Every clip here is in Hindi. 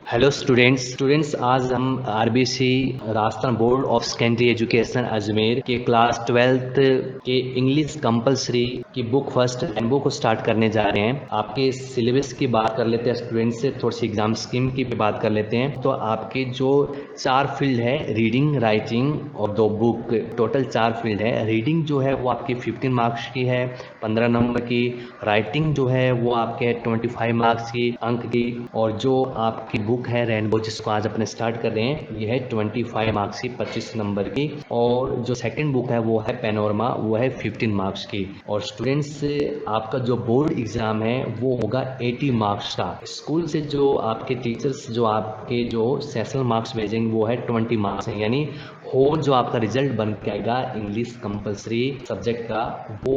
हेलो स्टूडेंट्स आज हम RBC Rajasthan board of secondary education Ajmer के क्लास 12th के इंग्लिश कंपलसरी की बुक फर्स्ट हैंडबुक को स्टार्ट करने जा रहे हैं। आपके सिलेबस की बात कर लेते हैं स्टूडेंट्स से, थोड़ी सी एग्जाम स्कीम की बात कर लेते हैं। तो आपके जो 4 फील्ड है, रीडिंग, राइटिंग और 2 बुक, टोटल 4 फील्ड है। रीडिंग जो है वो आपकी 15 मार्क्स की है, 15 नंबर की। राइटिंग जो है वो आपके 25 मार्क्स की अंक की, और जो आपकी बुक है रेनबो जिसको आज अपने स्टार्ट कर रहे हैं, ये है 25 मार्क्स की, 25 नंबर की। और जो सेकंड बुक है वो है पैनोरमा, वो है 15 मार्क्स की। और स्टूडेंट्स आपका जो बोर्ड एग्जाम है वो होगा 80 मार्क्स का। स्कूल से जो आपके टीचर्स जो आपके जो सेशनल मार्क्स भेजेंगे वो है 20 मार्क्स है, यानी होल जो आपका रिजल्ट बन के आएगा इंग्लिश कंपलसरी सब्जेक्ट का वो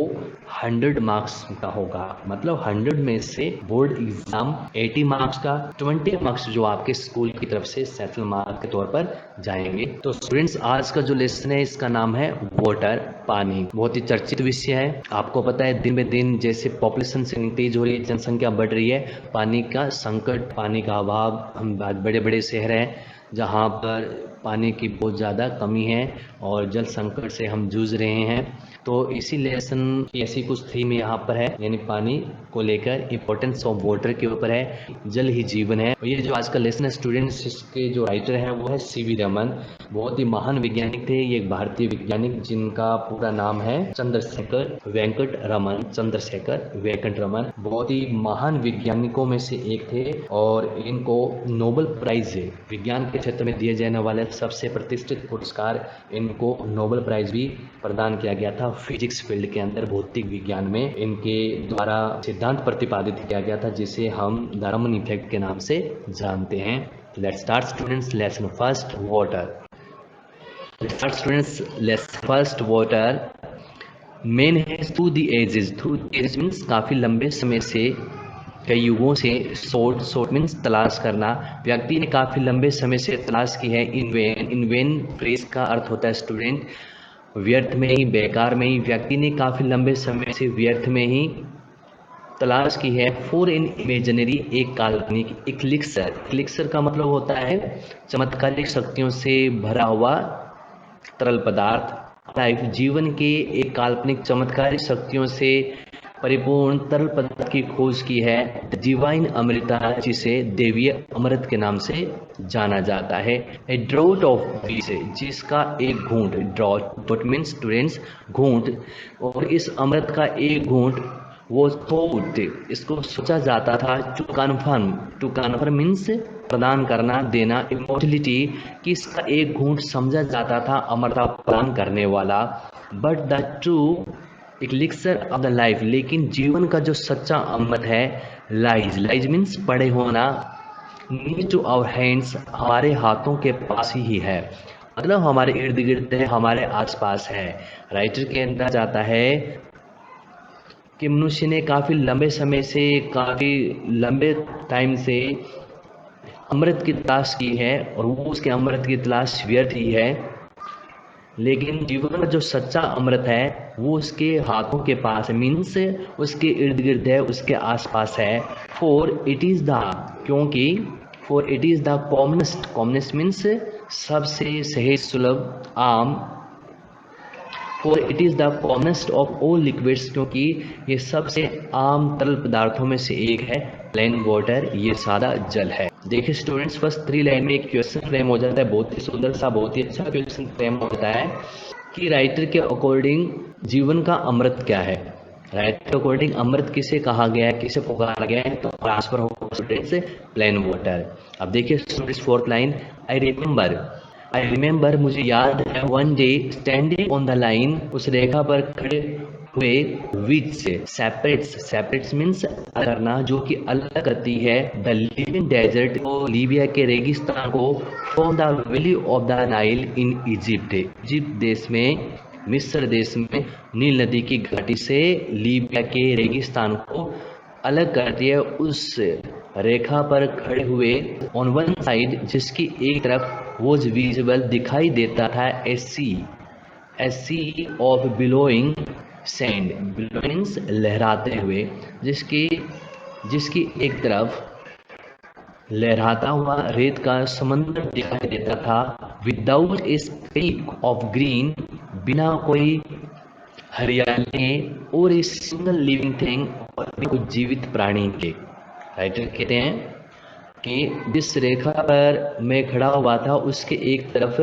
100 मार्क्स का होगा। मतलब 100 में से बोर्ड एग्जाम 80 मार्क्स का, 20 मार्क्स जो आपके स्कूल की तरफ से सेशनल मार्क के तौर पर जाएंगे। तो स्टूडेंट्स आज का जो लेसन है इसका नाम है वाटर, पानी। बहुत ही चर्चित विषय है। आपको पता है दिन ब दिन जैसे पॉपुलेशन से इंक्रीज हो रही है, जनसंख्या बढ़ रही है, पानी का संकट, पानी का अभाव, हम बड़े बड़े शहर हैं जहाँ पर पानी की बहुत ज़्यादा कमी है और जल संकट से हम जूझ रहे हैं। तो इसी लेसन की ऐसी कुछ थीम यहाँ पर है, यानी पानी को लेकर इंपॉर्टेंस ऑफ वाटर के ऊपर है, जल ही जीवन है। और ये जो आज का लेसन है स्टूडेंट्स, इसके जो राइटर हैं वो है सीवी रमन। बहुत ही महान वैज्ञानिक थे ये, एक भारतीय वैज्ञानिक जिनका पूरा नाम है चंद्रशेखर वेंकट रमन। चंद्रशेखर वेंकट रमन बहुत ही महान वैज्ञानिकों में से एक थे, और इनको नोबेल प्राइज विज्ञान के क्षेत्र में दिए जाने वाले सबसे प्रतिष्ठित पुरस्कार, इनको नोबेल प्राइज भी प्रदान किया गया था फिजिक्स फील्ड के अंदर, भौतिक विज्ञान में इनके द्वारा सिद्धांत प्रतिपादित किया गया था जिसे हम धर्मन इफेक्ट के नाम से जानते हैं। Let's start students lesson first water. Start students lesson first water. Main है through the ages. Through the ages means काफ़ी लंबे समय से, कई युगों से। शॉर्ट मीन्स तलाश करना। व्यक्ति ने काफ़ी लंबे समय से तलाश की है। इन वेन, इन वेन फ्रेज का अर्थ होता है स्टूडेंट व्यर्थ में ही, बेकार में ही। व्यक्ति ने काफ़ी लंबे समय से व्यर्थ में ही तलाश की है। फॉर एन इमेजिनरी, एक काल्पनिक। इक्लिक्सर, इक्लिक्सर का मतलब होता है चमत्कारिक शक्तियों से भरा हुआ तरल पदार्थ। लाइफ, जीवन के एक काल्पनिक चमत्कारिक शक्तियों से परिपूर्ण तरल पदार्थ की खोज की है। डिवाइन अमृता, जिसे देवीय अमृत के नाम से जाना जाता है। ए ड्रॉट ऑफ बीस, जिसका एक घूंट, ड्रॉट मीन्स स्टूडेंट्स घूंट, और इस अमृत का एक घूंट वो थॉट, इसको सोचा जाता था। टू कन्फर्म मीन्स प्रदान करना, देना। इमोर्टलिटी, कि इसका एक घूंट समझा जाता था अमरता प्रदान करने वाला। But the true elixir of the life, लेकिन जीवन का जो सच्चा अमृत है, लाइज, लाइज मीन्स पड़े होना, नीड टू आवर हैंड्स, हमारे हाथों के पास ही है। मतलब हमारे इर्द गिर्द है, हमारे आसपास है। राइटर के अंदर जाता है कि मनुष्य ने काफ़ी लंबे समय से, काफ़ी लंबे टाइम से अमृत की तलाश की है, और वो उसके अमृत की तलाश व्यर्थ ही है। लेकिन जीवन का जो सच्चा अमृत है वो उसके हाथों के पास है, मीन्स उसके इर्द गिर्द है, उसके आसपास है। फॉर इट इज़ द, क्योंकि for it is the commonest, commonest means सबसे सहज, सुलभ, आम। For it is the commonest of all liquids, क्योंकि ये सबसे आम तरल पदार्थों में से एक है। प्लेन वाटर, ये सादा जल है। देखिए स्टूडेंट्स, फर्स्ट 3 लाइन में एक क्वेश्चन फ्रेम हो जाता है, बहुत ही सुंदर सा, बहुत ही अच्छा क्वेश्चन फ्रेम होता है कि राइटर के अकॉर्डिंग जीवन का अमृत क्या है। राइटर के अकॉर्डिंग अमृत किसे कहा गया है, किसे पुकारा गया है, तो ट्रांसफर होगा स्टूडेंट्स प्लेन वाटर। अब देखिए students 4th line, I remember, मुझे याद है, one day standing on the line, उस रेखा पर खड़े हुए, विच सेपरेट्स, सेपरेट्स मीन्स करना, जो कि अलग करती है, द लिविंग डेजर्ट को, लीबिया के रेगिस्तान को, from the valley of the Nile in Egypt, Egypt देश में, मिस्र देश में नील नदी की घाटी से लीबिया के रेगिस्तान को अलग करती है। उस रेखा पर खड़े हुए, ऑन वन साइड, जिसकी एक तरफ वॉज विजिबल, दिखाई देता था, ए सी ऑफ बिलोइंग सैंड, बिलोइंग्स लहराते हुए, जिसकी एक तरफ लहराता हुआ रेत का समंदर दिखाई देता था, without a speck of green, बिना कोई हरियाली और ए सिंगल लिविंग थिंग, और कुछ जीवित प्राणी के। राइटर कहते हैं कि जिस रेखा पर मैं खड़ा हुआ था उसके एक तरफ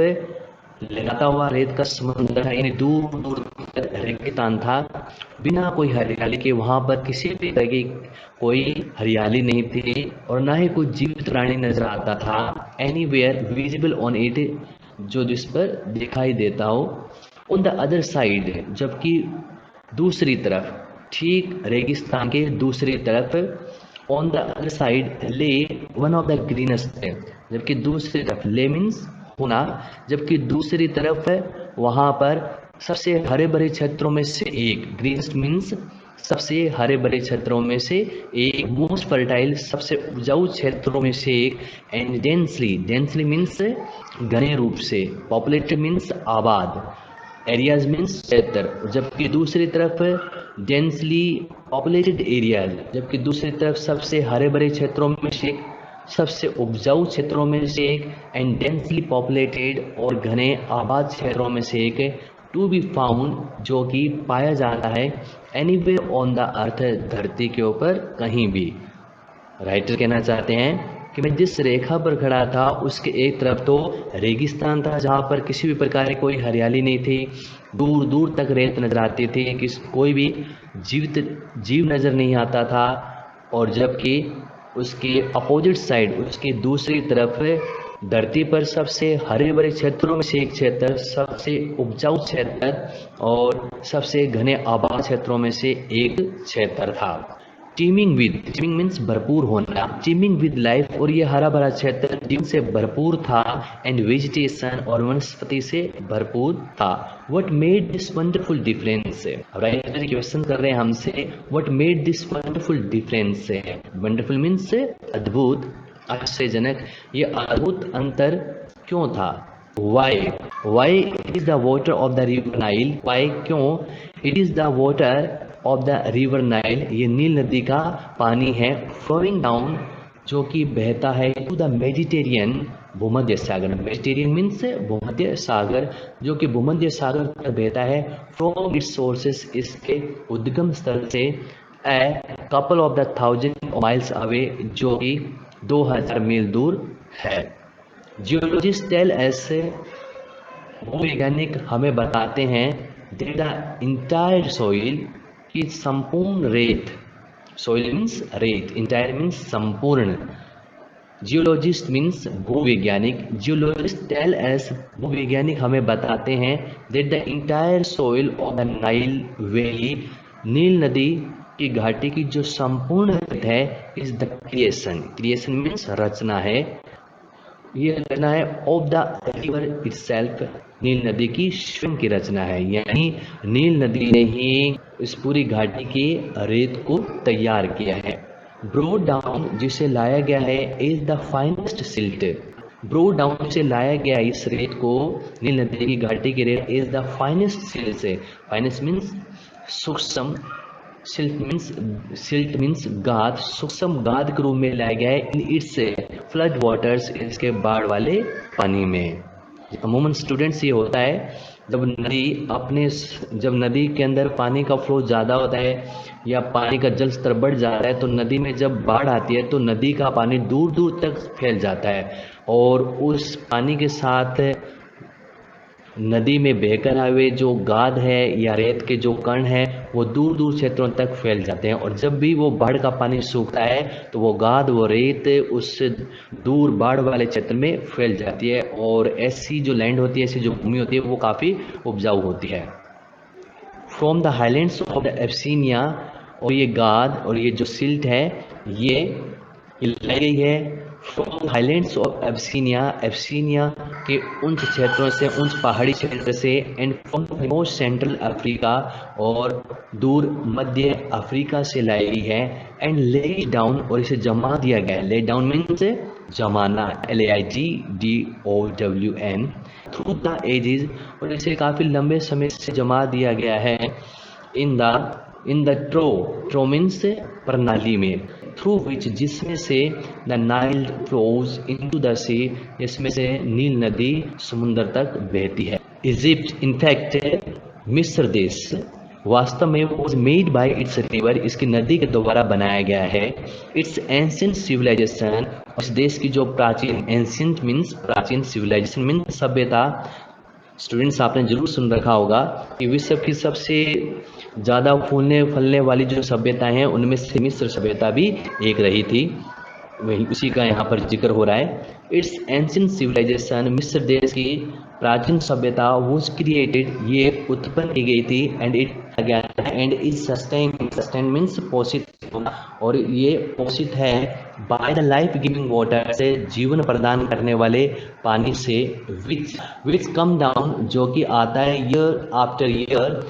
लहराता हुआ रेत का समुद्र था, यानी दूर दूर तक रेगिस्तान था, बिना कोई हरियाली के। वहां पर किसी भी तरह की कोई हरियाली नहीं थी और ना ही कोई जीवित प्राणी नजर आता था। एनीवेयर विजिबल ऑन इट, जो जिस पर दिखाई देता हो। ऑन द अदर साइड, जबकि दूसरी तरफ, ठीक रेगिस्तान के दूसरी तरफ, ऑन द अदर साइड ले वन ऑफ द ग्रीनेस्ट, जबकि दूसरी तरफ, ले मीन्स होना, जबकि दूसरी तरफ है वहां पर सबसे हरे भरे क्षेत्रों में से एक, ग्रीनेस्ट मीन्स सबसे हरे भरे क्षेत्रों में से एक, मोस्ट फर्टाइल सबसे उपजाऊ क्षेत्रों में से एक, एंड डेंसली, डेंसली मीन्स घने रूप से, पॉपुलेटेड मीन्स आबाद, एरियाज मीन्स क्षेत्र, जबकि दूसरी तरफ डेंसली पॉपुलेटेड एरियाज, जबकि दूसरी तरफ सबसे हरे भरे क्षेत्रों में से एक, सबसे उपजाऊ क्षेत्रों में से एक, एंड डेंसली पॉपुलेटेड और घने आबाद क्षेत्रों में से एक, टू बी फाउंड जो कि पाया जाता है, एनीवेयर ऑन द अर्थ, धरती के ऊपर कहीं भी। राइटर कहना चाहते हैं कि मैं जिस रेखा पर खड़ा था उसके एक तरफ तो रेगिस्तान था जहाँ पर किसी भी प्रकार की कोई हरियाली नहीं थी, दूर दूर तक रेत नजर आती थी, कोई भी जीवित जीव नजर नहीं आता था, और जबकि उसके अपोजिट साइड, उसकी दूसरी तरफ, धरती पर सबसे हरे भरे क्षेत्रों में से एक क्षेत्र, सबसे उपजाऊ क्षेत्र और सबसे घने आबाद क्षेत्रों में से एक क्षेत्र था। टीमिंग विद, टीमिंग मीन्स भरपूर होना, टीमिंग विद लाइफ, और ये हरा भरा क्षेत्र जीवन से भरपूर था, एंड वेजिटेशन, और वनस्पति से भरपूर था। What made this wonderful difference, writer question कर रहे हैं हमसे, what made this wonderful difference, wonderful means अद्भुत, आश्चर्यजनक, ये अद्भुत अंतर क्यों था। Why, why it is the water of the river Nile, why क्यों, it is the water of the river Nile, ये नील नदी का पानी है, फ्लोइंग डाउन, जो कि बहता है, टू द मेडिटेरियन, भूमध्य सागर, मेडिटेरियन मीन्स भूमध्य सागर, जो कि भूमध्य सागर तक बहता है, फ्रॉम इट्स सोर्सेस, इसके उद्गम स्थल से, a couple of the 1000 miles away, जो कि 2000 मील दूर है। जियोलॉजिस्ट टेल एस, भूवैज्ञानिक हमें बताते हैं, दैट द इंटायर सॉइल, कि संपूर्ण रेत, सॉइल मीन्स रेत, इंटायर मीन्स संपूर्ण, जियोलॉजिस्ट मीन्स भूवैज्ञानिक, जियोलॉजिस्ट टेल एस, भूवैज्ञानिक हमें बताते हैं, that the entire soil of the Nile valley, नील नदी की घाटी की जो संपूर्ण रेत है, is the creation, creation means रचना है, ये रचना है ऑफ द रिवर इटसेल्फ, नील नदी की स्वयं की रचना है, यानी नील नदी ने ही इस पूरी घाटी की रेत को तैयार किया है। ब्रोड डाउन, जिसे लाया गया है, is the finest silt, broad down से लाया गया इस रेत को, नील नदी की घाटी की रेत, इज द फाइनेस्ट सिल्ट से, फाइनेस्ट मीन्स सूक्ष्म, सिल्ट मीन्स गाद, सूक्ष्म गाद के रूप में लाया गया है, इन इट्स फ्लड वाटर्स, इसके बाढ़ वाले पानी में। अमूमन स्टूडेंट्स ये होता है, जब नदी के अंदर पानी का फ्लो ज़्यादा होता है या पानी का जल स्तर बढ़ जाता है, तो नदी में जब बाढ़ आती है तो नदी का पानी दूर दूर तक फैल जाता है, और उस पानी के साथ नदी में बहकर आए हुए जो गाद है या रेत के जो कण हैं वो दूर दूर क्षेत्रों तक फैल जाते हैं, और जब भी वो बाढ़ का पानी सूखता है तो वो गाद, वो रेत उस दूर बाढ़ वाले क्षेत्र में फैल जाती है, और ऐसी जो लैंड होती है, ऐसी जो भूमि होती है, वो काफ़ी उपजाऊ होती है। From the highlands of the Abyssinia, और ये गाद और ये जो सिल्ट है ये लाई गई है फ्रॉम हाईलैंड्स ऑफ एब्सीनिया, एब्सीनिया के उच्च क्षेत्रों से, उच्च पहाड़ी क्षेत्र से, and from remote central Africa, और दूर मध्य अफ्रीका से लाई गई है, एंड ले डाउन, और इसे जमा दिया गया है, ले डाउन मीन्स जमाना, LAIGDOWN, थ्रू द एजेस, और इसे काफ़ी लंबे समय से जमा दिया गया है, इन द ट्रो मीन्स प्रणाली में, थ्रू विच, जिसमें से the Nile flows into the sea, जिसमें से नील नदी समुद्र तक बहती है। इजिप्ट इनफैक्ट मिस्र देश वास्तव में was made by it's river, इसकी नदी के द्वारा बनाया गया है। इट्स एंशियंट सिविलाइजेशन, इस देश की जो प्राचीन, एंशियंट मीन्स प्राचीन, सिविलाइजेशन मीन्स सभ्यता। स्टूडेंट्स आपने जरूर सुन रखा होगा कि विश्व की सबसे ज़्यादा फूलने फलने वाली जो सभ्यताएं हैं उनमें से मिस्र सभ्यता भी एक रही थी, वही उसी का यहाँ पर जिक्र हो रहा है। इट्स एंशियंट सिविलाइजेशन, मिस्र देश की प्राचीन सभ्यता वॉज क्रिएटेड, ये उत्पन्न की गई थी, एंड इट गया एंड इज सस्टेन मीन्स पोषित होना, और ये पोषित है by the life giving water, से जीवन प्रदान करने वाले पानी से, विच कम डाउन, जो कि आता है ईयर आफ्टर ईयर,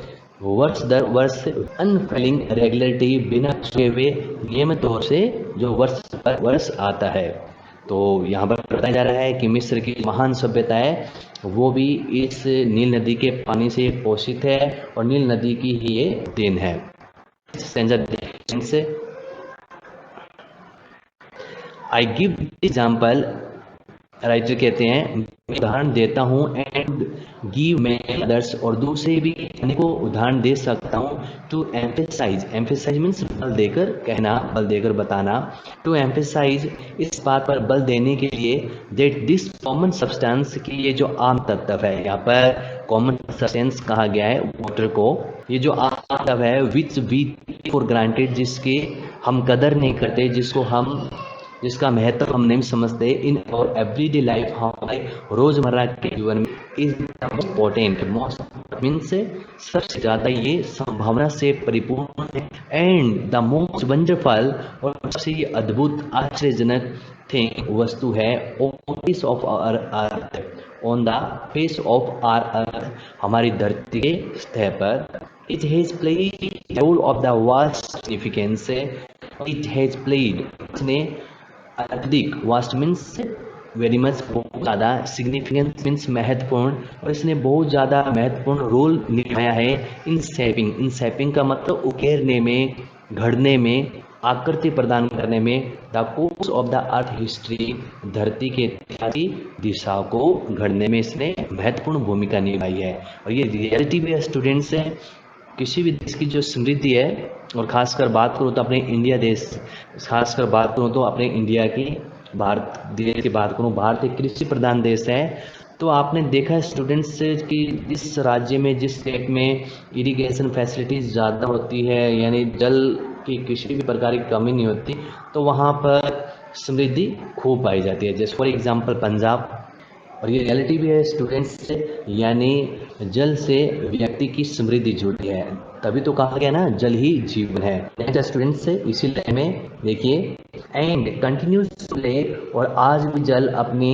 वर्ष दर वर्ष, अनफेलिंग रेगुलरिटी, बिना छुए हुए नियमित तौर से जो वर्ष पर वर्ष आता है। तो यहाँ पर बताया जा रहा है कि मिस्र की महान सभ्यता है वो भी इस नील नदी के पानी से पोषित है और नील नदी की ही ये देन है। आई गिव एग्जाम्पल, राइटर कहते हैं मैं उदाहरण देता हूँ, एंड गिव मैं अदर्स, और दूसरे भी अनेकों उदाहरण दे सकता हूँ, टू एम्फेसाइज, एम्फेसाइज मीन्स बल देकर कहना, बल देकर बताना, टू एम्फेसाइज, इस बात पर बल देने के लिए, दैट दिस कॉमन सब्सटेंस, की ये जो आम तत्व है, यहाँ पर कॉमन सब्सटेंस कहा गया है वाटर को, ये जो आम तत्व है, विच वी फॉर ग्रांटेड, जिसके हम कदर नहीं करते, जिसका महत्व हम नहीं समझते, इन और एवरीडे लाइफ, हमारे रोजमर्रा के जीवन में, इज इम्पोर्टेंट, मोस्ट मीन्स सबसे ज़्यादा ये संभावना से परिपूर्ण है, एंड द मोस्ट वंडरफुल, और सबसे अद्भुत आश्चर्यजनक थिंग, वस्तु है, on the face of our earth, हमारी धरती के सतह पर। It has played role of the vast significance, it has played, इसने अधिक, वास्ट मीन्स वेरी मच, बहुत ज़्यादा, सिग्निफिकेंस मीन्स महत्वपूर्ण, और इसने बहुत ज़्यादा महत्वपूर्ण रोल निभाया है इन शेपिंग का मतलब उकेरने में, घड़ने में, आकृति प्रदान करने में, the course of the earth history, धरती के इतिहास की दिशा को घड़ने में इसने महत्वपूर्ण भूमिका निभाई है। और ये रियलिटी भी स्टूडेंट्स है, किसी भी देश की जो समृद्धि है, और खासकर बात करूँ तो अपने इंडिया देश, खासकर बात करूँ तो अपने इंडिया की, भारत देश की बात करूँ, भारत एक कृषि प्रधान देश है। तो आपने देखा है स्टूडेंट्स कि जिस राज्य में, जिस स्टेट में इरिगेशन फैसिलिटीज़ ज़्यादा होती है, यानी जल की किसी भी प्रकार की कमी नहीं होती, तो वहाँ पर समृद्धि खूब पाई जाती है, जैसे फॉर एग्जाम्पल पंजाब। और ये रियलिटी भी है स्टूडेंट्स, यानी जल से व्यक्ति की समृद्धि जुड़ी है, तभी तो कहा गया ना जल ही जीवन है। नेक्स्ट स्टूडेंट्स से इसीलिए में देखिए, एंड कंटिन्यूज टू प्ले, और आज भी जल अपनी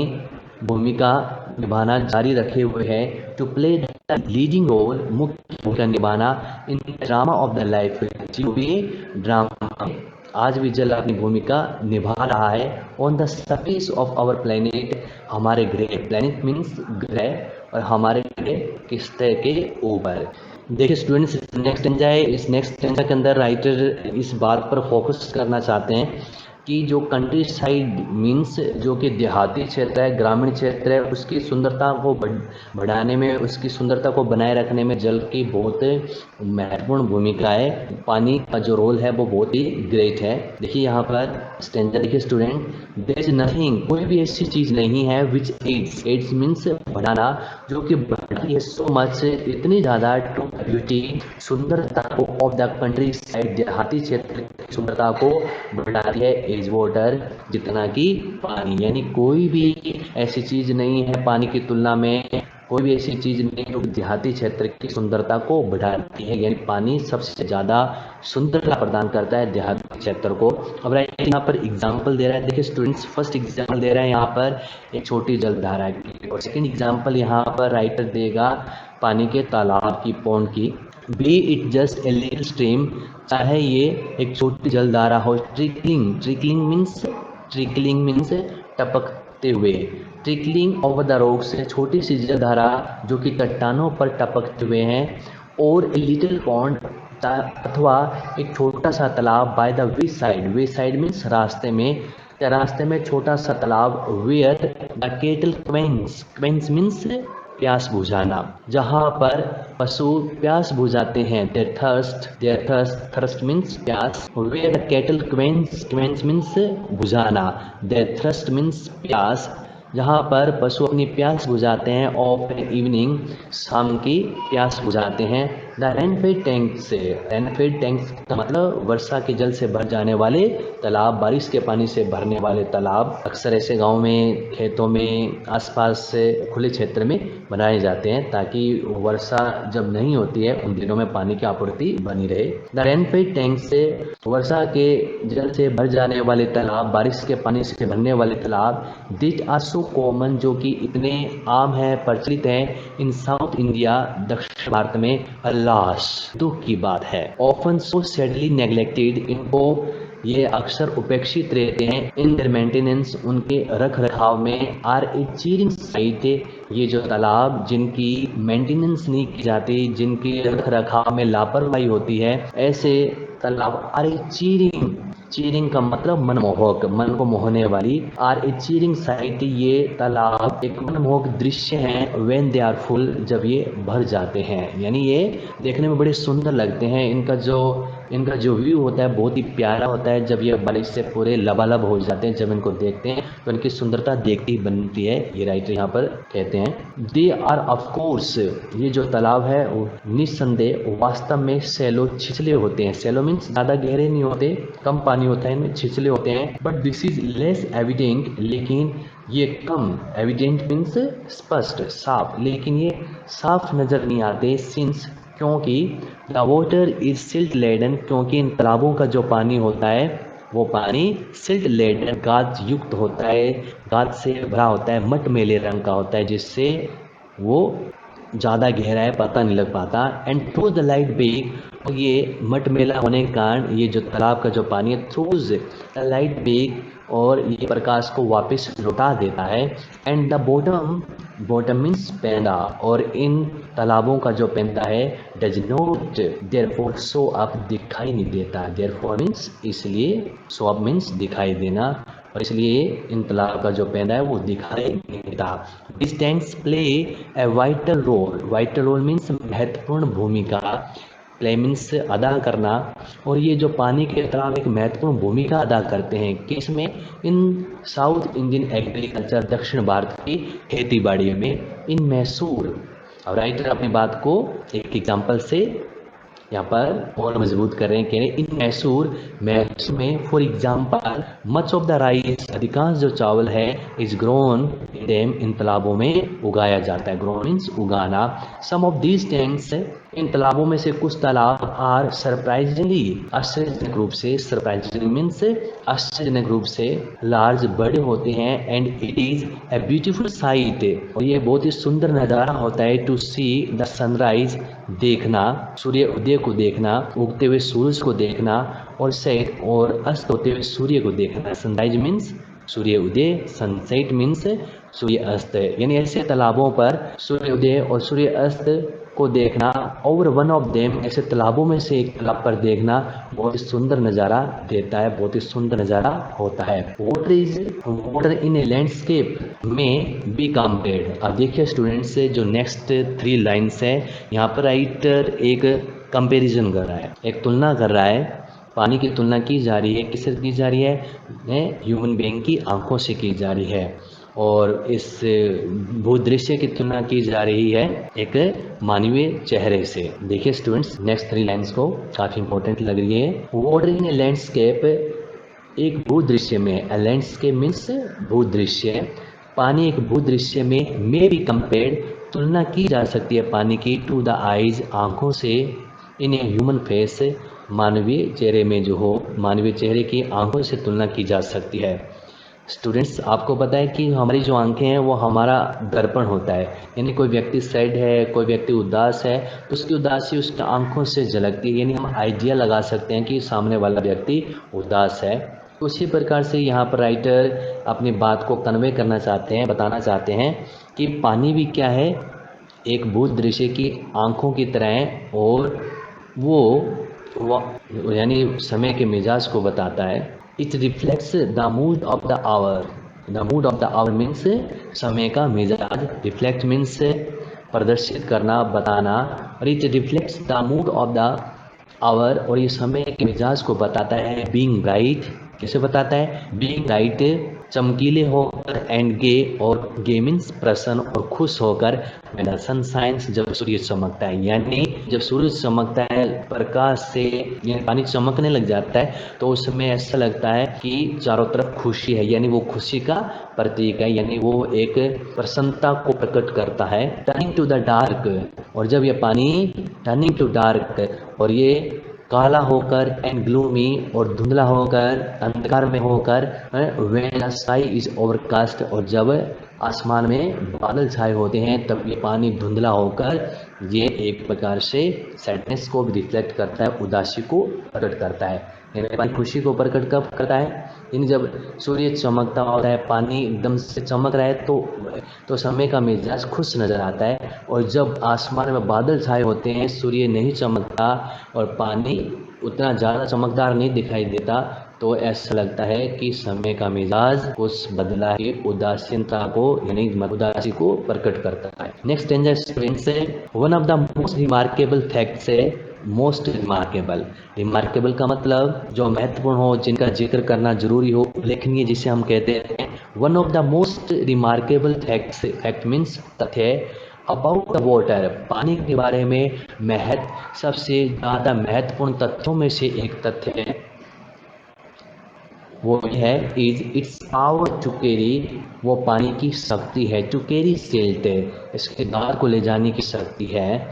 भूमिका निभाना जारी रखे हुए है, to play the leading role, मुख्य भूमिका निभाना, in drama of the life, जो भी ड्रामा, आज भी जल अपनी भूमिका निभा रहा है, on the surface of our planet, हमारे ग्रह, प्लेनेट मीन्स ग्रह, और हमारे ग्रह की सतह के ऊपर। देखिए स्टूडेंट्स, नेक्स्ट स्टेंजा है, इस नेक्स्ट स्टेंजा के अंदर राइटर इस बात पर फोकस करना चाहते हैं कि जो कंट्री साइड मीन्स जो कि देहाती क्षेत्र है, ग्रामीण क्षेत्र है, उसकी सुंदरता को बढ़ाने में, उसकी सुंदरता को बनाए रखने में जल की बहुत महत्वपूर्ण भूमिका है। पानी का जो रोल है वो बहुत ही ग्रेट है। देखिए यहाँ पर स्टैंजा देखिए स्टूडेंट, देयर इज नथिंग, कोई भी ऐसी चीज़ नहीं है विच एड्स मीन्स बढ़ाना, जो कि बढ़ती है सो मच, इतनी ज़्यादा, टू ब्यूटी, सुंदरता को, ऑफ द कंट्री साइड, देहाती क्षेत्र की सुंदरता को बढ़ाती है, एज वाटर, जितना कि पानी, यानी कोई भी ऐसी चीज़ नहीं है पानी की तुलना में, कोई भी ऐसी चीज़ नहीं जो देहाती क्षेत्र की सुंदरता को बढ़ाती है, यानी पानी सबसे ज़्यादा सुंदरता प्रदान करता है देहाती क्षेत्र को। अब यहाँ पर एग्जाम्पल दे रहा है, देखिए स्टूडेंट्स, फर्स्ट एग्जाम्पल दे रहा है यहाँ पर एक छोटी जलधारा की, और सेकेंड एग्जाम्पल यहाँ पर राइटर देगा पानी के तालाब की, पौंड की। B it just a little stream, चाहे ये एक छोटी जलधारा हो, ट्रिकलिंग मीन्स टपकते हुए, ट्रिकलिंग ओवर द रॉक्स, छोटी सी जलधारा जो कि चट्टानों पर टपकते हुए हैं, और ए लिटिल पॉन्ड, अथवा एक छोटा सा तालाब by the way side means रास्ते में, या रास्ते में छोटा सा तालाब, वेयर द केटल क्वेंस मीन्स प्यास बुझाना, जहाँ पर पशु प्यास बुझाते हैं, देयर थर्स्ट मीन्स प्यास, वेयर द केटल क्वेंस मीन्स बुझाना, देयर थर्स्ट मीन्स प्यास, जहाँ पर पशु अपनी प्यास बुझाते हैं, ऑफ एन इवनिंग शाम की प्यास बुझाते हैं। द रेनफेड टैंक्स का मतलब वर्षा के जल से भर जाने वाले तालाब, बारिश के पानी से भरने वाले तालाब अक्सर ऐसे गांव में, खेतों में, आसपास से खुले क्षेत्र में बनाए जाते हैं ताकि वर्षा जब नहीं होती है उन दिनों में पानी की आपूर्ति बनी रहे। द रेनफेड टैंक से वर्षा के जल से भर जाने वाले तालाब, बारिश के पानी से भरने वाले तालाब, दिट आर सो कॉमन, जो कि इतने आम है, प्रचलित है, इन साउथ इंडिया, दक्षिण भारत में, अल्लास दुख की बात है, ऑफन सो सैडली नेग्लेक्टेड, इनको ये अक्सर उपेक्षित रहते हैं, इन देयर मेंटेनेंस, उनके रख रखाव में, आर ए चीरिंग साइट, ये जो तालाब जिनकी मेंटेनेंस नहीं की जाती, जिनके रख रखाव में लापरवाही होती है, ऐसे तालाब आर ए चीरिंग का मतलब मनमोहक, मन को मोहने वाली, आर ए चीरिंग साइट, ये तालाब एक मनमोहक दृश्य है, व्हेन दे आर फुल, जब ये भर जाते हैं, यानी ये देखने में बड़े सुंदर लगते हैं, इनका जो व्यू होता है बहुत ही प्यारा होता है, जब ये बारिश से पूरे लबालब हो जाते हैं, जब इनको देखते हैं तो इनकी सुंदरता देखती ही बनती है, ये राइटर यहाँ पर कहते हैं। दे आर ऑफ कोर्स, ये जो तालाब है वो निस्संदेह वास्तव में सैलो, छिछले होते हैं, सैलो मीन्स ज़्यादा गहरे नहीं होते, कम पानी होता है, इनमें छिछले होते हैं, but this is less evident, लेकिन ये कम, एविडेंट मीन्स स्पष्ट, साफ, लेकिन ये साफ नज़र नहीं आते, सिंस, क्योंकि the water is silt laden, क्योंकि इन तालाबों का जो पानी होता है वो पानी सिल्ट लेडन, गाद युक्त होता है, गाद से भरा होता है, मटमैले रंग का होता है, जिससे वो ज़्यादा गहरा है पता नहीं लग पाता। And through the light beg, और ये मटमेला होने के कारण ये जो तालाब का जो पानी है, थ्रूज द लाइट बेग, और ये प्रकाश को वापस लौटा देता है। एंड द बॉटम मीन्स पेंदा, और इन तालाबों का जो पेंदा है, does not therefore show up, दिखाई नहीं देता, देयरफॉर मीन्स इसलिए, शो अप मीन्स दिखाई देना, और इसलिए इन तालाब का जो पेंदा है वो दिखाई नहीं देता। This tanks play a vital role means महत्वपूर्ण भूमिका, प्ले मीन्स अदा करना, और ये जो पानी के तालाब एक महत्वपूर्ण भूमिका अदा करते हैं, किसमें, इन साउथ इंडियन एग्रीकल्चर, दक्षिण भारत की खेती बाड़ी में, इन मैसूर। और राइटर अपनी बात को एक एग्जाम्पल से यहाँ पर और मजबूत कर रहे हैं, कह रहे हैं इन मैसूर में for example much of the rice, अधिकांश जो चावल है, इज ग्रोन डेम, इन तालाबों में उगाया जाता है, ग्रोन मीन्स उगाना। सम ऑफ दीज टैंक्स, इन तालाबों में से कुछ तालाब, आर सरप्राइजिंगली, आश्चर्यजनक रूप से, सरप्राइजिंग मीन्स आश्चर्यजनक रूप से, लार्ज, बड़े होते हैं, and it is a beautiful sight, और ये बहुत ही सुंदर नज़ारा होता है, टू सी द सनराइज, देखना, सूर्य उदय को देखना, उगते हुए सूरज को देखना, और सेट, और अस्त होते हुए सूर्य को देखना। सनराइज मीन्स सूर्य उदय, सनसेट मीन्स सूर्य अस्त, यानी ऐसे तालाबों पर सूर्य उदय और सूर्य अस्त को देखना। और वन ऑफ देम, ऐसे तालाबों में से एक तालाब पर देखना बहुत ही सुंदर नज़ारा देता है, बहुत ही सुंदर नज़ारा होता है। वाटर इन ए लैंडस्केप में बी कंपेयर्ड। अब देखिए स्टूडेंट्स, जो नेक्स्ट 3 लाइन्स है, यहाँ पर राइटर एक कंपेरिजन कर रहा है, एक तुलना कर रहा है, पानी की तुलना की जा रही है, किससे की जा रही है, ह्यूमन बीइंग की आंखों से की जा रही है, और इस भूदृश्य की तुलना की जा रही है एक मानवीय चेहरे से। देखिए स्टूडेंट्स, नेक्स्ट 3 लाइन्स को काफ़ी इंपॉर्टेंट लग रही है। वाटर इन ए लैंडस्केप, एक भूदृश्य में, लैंडस्केप मीन्स भूदृश्य, पानी एक भूदृश्य में, मे बी कंपेयर्ड, तुलना की जा सकती है पानी की, टू द आइज, आँखों से, इन ए ह्यूमन फेस, मानवीय चेहरे में जो हो, मानवीय चेहरे की आंखों से तुलना की जा सकती है। स्टूडेंट्स, आपको पता है कि हमारी जो आंखें हैं वो हमारा दर्पण होता है, यानी कोई व्यक्ति सैड है, कोई व्यक्ति उदास है, तो उसकी उदासी उसकी आंखों से झलकती है, यानी हम आइडिया लगा सकते हैं कि सामने वाला व्यक्ति उदास है। उसी प्रकार से यहाँ पर राइटर अपनी बात को कन्वे करना चाहते हैं, बताना चाहते हैं कि पानी भी क्या है, एक भूदृश्य की आंखों की तरह है, और वो यानी समय के मिजाज को बताता है। It reflects the mood of the hour. The mood of the hour means समय का मिजाज, रिफ्लेक्ट मीन्स प्रदर्शित करना, बताना, और it reflects the mood of the hour, और ये समय के मिजाज को बताता है। बीइंग ब्राइट, कैसे बताता है? बीइंग ब्राइट, चमकीले होकर, एंड गे, और गे मीन्स प्रसन्न और खुश होकर, when the sun shines, जब सूर्य चमकता है। यानी जब सूर्य चमकता है प्रकाश से, यानी पानी चमकने लग जाता है, तो उस समय ऐसा लगता है कि चारों तरफ खुशी है, यानी वो खुशी का प्रतीक है, यानी वो एक प्रसन्नता को प्रकट करता है। टर्निंग टू द डार्क, और जब ये पानी टर्निंग टू डार्क, और ये काला होकर, एंड ग्लूमी, और धुंधला होकर, अंधकार में होकर, when the sky is overcast, और जब आसमान में बादल छाए होते हैं तब ये पानी धुंधला होकर, ये एक प्रकार से सैडनेस को भी रिफ्लेक्ट करता है, उदासी को प्रकट करता है। यानी पानी खुशी को प्रकट कब करता है? यानी जब सूर्य चमकता होता है, पानी एकदम से चमक रहा है, तो समय का मिजाज खुश नज़र आता है। और जब आसमान में बादल छाए होते हैं, सूर्य नहीं चमकता और पानी उतना ज़्यादा चमकदार नहीं दिखाई देता, तो ऐसा लगता है कि समय का मिजाज कुछ बदला है, उदासीनता को, यानी उदासी को प्रकट करता है। नेक्स्ट डेंजर स्टूडेंट्स है, one of the most remarkable facts है। मोस्ट रिमार्केबल, रिमार्केबल का मतलब जो महत्वपूर्ण हो, जिनका जिक्र करना जरूरी हो, उल्लेखनीय जिसे हम कहते हैं। One of the most remarkable facts, fact means तथ्य अबाउट द वाटर, पानी के बारे में सबसे ज़्यादा महत्वपूर्ण तथ्यों में से एक तथ्य है, वो है is its power to carry, वो पानी की शक्ति है। टू कैरी सिल्ट, इसके भार को ले जाने की शक्ति है।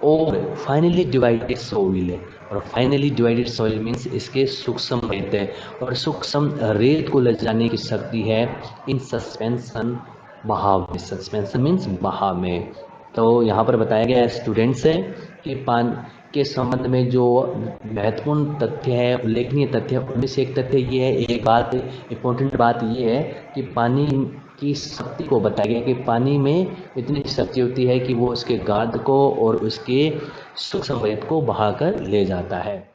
और फाइनली डिवाइडेड सोइल, और फाइनली डिवाइडेड सोइल मीन्स इसके सूक्ष्म रेत है, और सूक्ष्म रेत को ले जाने की शक्ति है इन सस्पेंशन, बहाव में। सस्पेंशन मीन्स बहाव में। तो यहाँ पर बताया गया स्टूडेंट्स है कि पानी के संबंध में जो महत्वपूर्ण तथ्य है, उल्लेखनीय तथ्य, उनमें से एक तथ्य ये है, एक बात इम्पोर्टेंट बात ये है कि पानी की शक्ति को बताया गया कि पानी में इतनी शक्ति होती है कि वो उसके गाद को और उसके सूक्ष्म रेत को बहाकर ले जाता है।